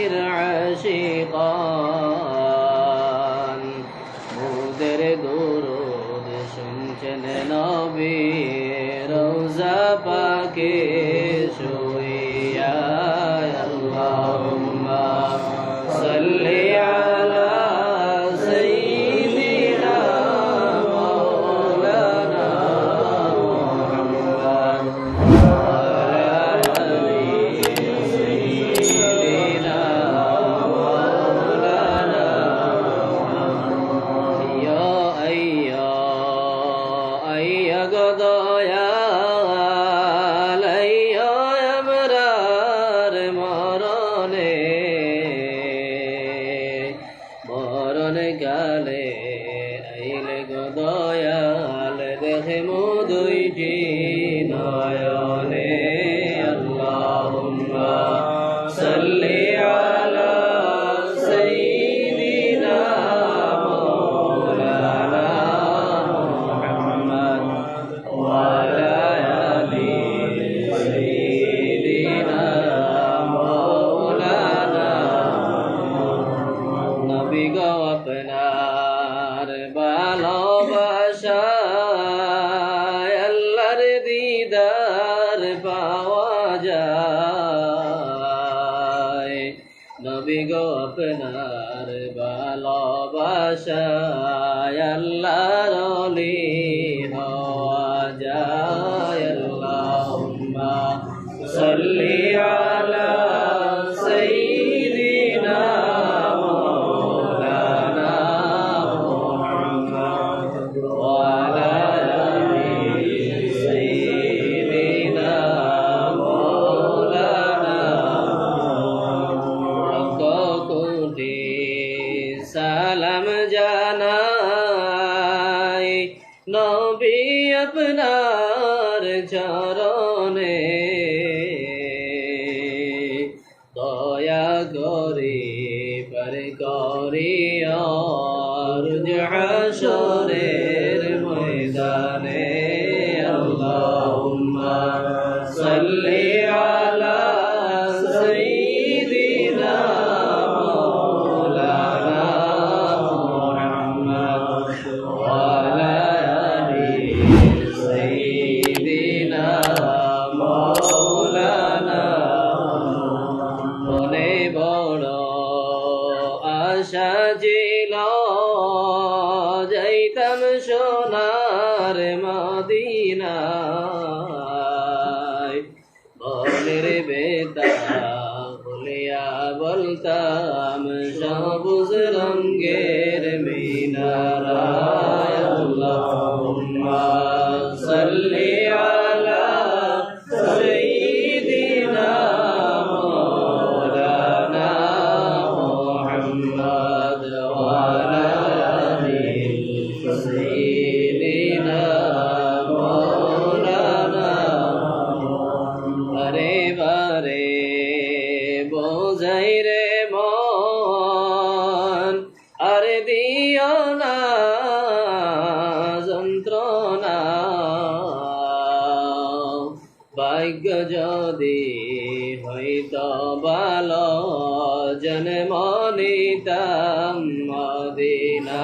নবীর আশিকান মুদের দুরুদ শুনছেন নবী রওজা পাকে শুইয়া আল্লাহুম্মা সাল্লি আলা গালে আইলে গো দয়াল দেখে দুইটি নয়নে আল্লাহুম্মা সাল্লি আলা সাইয়্যিদিনা মাওলানা মুহাম্মদ ওয়া আলা আলি সাইয়্যিদিনা মাওলানা নবী গো আপনার ভালোবাসায় আল্লাহর দিদার পাওয়া যায় নবী গো আপনার ভালোবাসায় আল্লাহর ওলি হওয়া যায় আল্লাহুম্মা সাল্লি আলা সাইয়্যিদিনা সালাম জানাই নবী আপনার চরণে দয়া করি পর করিয়া হাশরের ময়দানে আল্লাহুম্মা সাল্লি আলা সাইয়্যিদিনা সাজিল যাইতাম সোনার মদিনায় বনের বেতা বলিয়া বলতাম সবুজ রঙ্গের মিনারায় আল্লাহুম্মা সাল্লি আলা সাইয়্যিদিনা বোঝাই রে মন আর দিও না যন্ত্রণা ভাগ্য যদি হইত ভালো জন্ম নিতাম মদিনা